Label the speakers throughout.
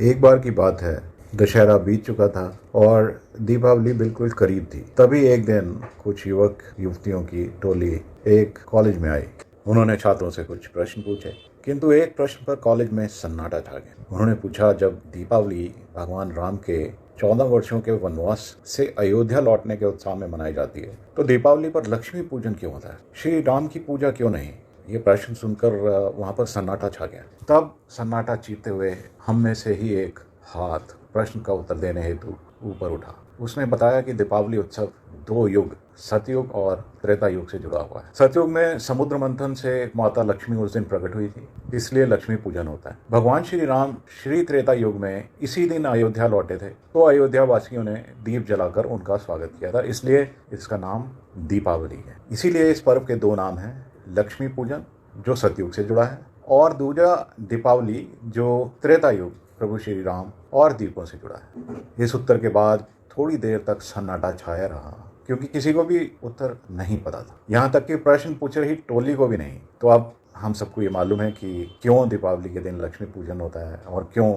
Speaker 1: एक बार की बात है, दशहरा बीत चुका था और दीपावली बिल्कुल करीब थी। तभी एक दिन कुछ युवक युवतियों की टोली एक कॉलेज में आई। उन्होंने छात्रों से कुछ प्रश्न पूछे, किंतु एक प्रश्न पर कॉलेज में सन्नाटा छा गया। उन्होंने पूछा, जब दीपावली भगवान राम के 14 वर्षों के वनवास से अयोध्या लौटने के उत्साह में मनाई जाती है, तो दीपावली पर लक्ष्मी पूजन क्यों होता है? श्री राम की पूजा क्यों नहीं? ये प्रश्न सुनकर वहां पर सन्नाटा छा गया। तब सन्नाटा चीरते हुए हम में से ही एक हाथ प्रश्न का उत्तर देने हेतु ऊपर उठा। उसने बताया कि दीपावली उत्सव 2 युग, सतयुग और त्रेता युग से जुड़ा हुआ है। सतयुग में समुद्र मंथन से माता लक्ष्मी उस दिन प्रकट हुई थी, इसलिए लक्ष्मी पूजन होता है। भगवान श्री राम श्री त्रेता युग में इसी दिन अयोध्या लौटे थे, तो अयोध्या वासियों ने दीप जलाकर उनका स्वागत किया था, इसलिए इसका नाम दीपावली है। इसीलिए इस पर्व के 2 नाम हैं, लक्ष्मी पूजन जो सतयुग से जुड़ा है और दूसरा दीपावली जो त्रेता युग प्रभु श्री राम और दीपों से जुड़ा है। इस उत्तर के बाद थोड़ी देर तक सन्नाटा छाया रहा, क्योंकि किसी को भी उत्तर नहीं पता था, यहाँ तक कि प्रश्न पूछ रही टोली को भी नहीं। तो अब हम सबको ये मालूम है कि क्यों दीपावली के दिन लक्ष्मी पूजन होता है और क्यों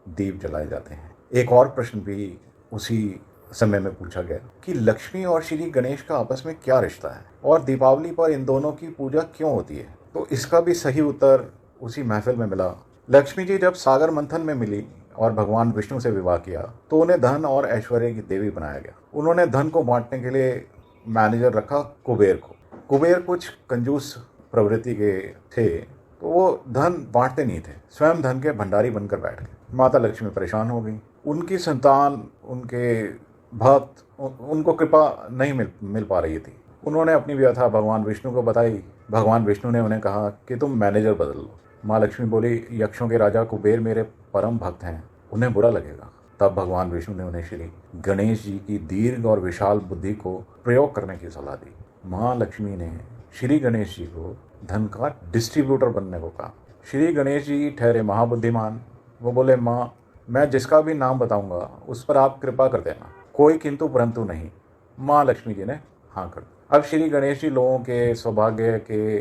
Speaker 1: दीप जलाए जाते हैं। एक और प्रश्न भी उसी समय में पूछा गया कि लक्ष्मी और श्री गणेश का आपस में क्या रिश्ता है और दीपावली पर इन दोनों की पूजा क्यों होती है। तो इसका भी सही उत्तर उसी महफिल में मिला। लक्ष्मी जी जब सागर मंथन में मिली और भगवान विष्णु से विवाह किया, तो उन्हें धन और ऐश्वर्य की देवी बनाया गया। उन्होंने धन को बांटने के लिए मैनेजर रखा कुबेर को। कुबेर कुछ कंजूस प्रवृत्ति के थे, तो वो धन बांटते नहीं थे, स्वयं धन के भंडारी बनकर बैठ गए। माता लक्ष्मी परेशान हो गई। उनकी संतान, उनके भक्त, उनको कृपा नहीं मिल पा रही थी। उन्होंने अपनी व्यथा भगवान विष्णु को बताई। भगवान विष्णु ने उन्हें कहा कि तुम मैनेजर बदल लो। माँ लक्ष्मी बोली, यक्षों के राजा कुबेर मेरे परम भक्त हैं, उन्हें बुरा लगेगा। तब भगवान विष्णु ने उन्हें श्री गणेश जी की दीर्घ और विशाल बुद्धि को प्रयोग करने की सलाह दी। माँ लक्ष्मी ने श्री गणेश जी को धन का डिस्ट्रीब्यूटर बनने को कहा। श्री गणेश जी ठहरे महाबुद्धिमान। वो बोले, माँ मैं जिसका भी नाम बताऊंगा उस पर आप कृपा कर देना, कोई किंतु परंतु नहीं। माँ लक्ष्मी जी ने हाँ कर दी। अब श्री गणेश जी लोगों के सौभाग्य के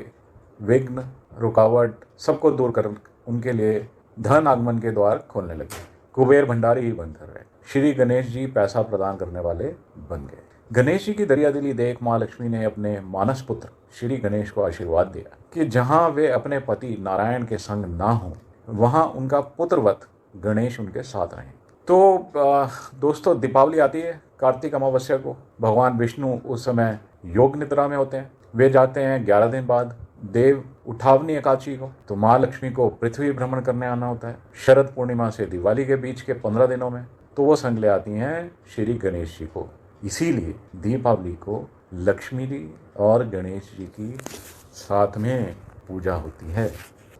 Speaker 1: विघ्न, रुकावट सबको दूर कर उनके लिए धन आगमन के द्वार खोलने लगे। कुबेर भंडारी ही बनकर रहे। श्री गणेश जी पैसा प्रदान करने वाले बन गए। गणेश जी की दरियादिली देख माँ लक्ष्मी ने अपने मानस पुत्र श्री गणेश को आशीर्वाद दिया कि जहाँ वे अपने पति नारायण के संग ना हो, वहाँ उनका पुत्रवत गणेश उनके साथ रहे। तो दोस्तों, दीपावली आती है कार्तिक अमावस्या को। भगवान विष्णु उस समय योग निद्रा में होते हैं। वे जाते हैं 11 दिन बाद देव उठावनी एकादशी को। तो माँ लक्ष्मी को पृथ्वी भ्रमण करने आना होता है शरद पूर्णिमा से दिवाली के बीच के 15 दिनों में। तो वो संग ले आती हैं श्री गणेश जी को। इसीलिए दीपावली को लक्ष्मी जी और गणेश जी की साथ में पूजा होती है।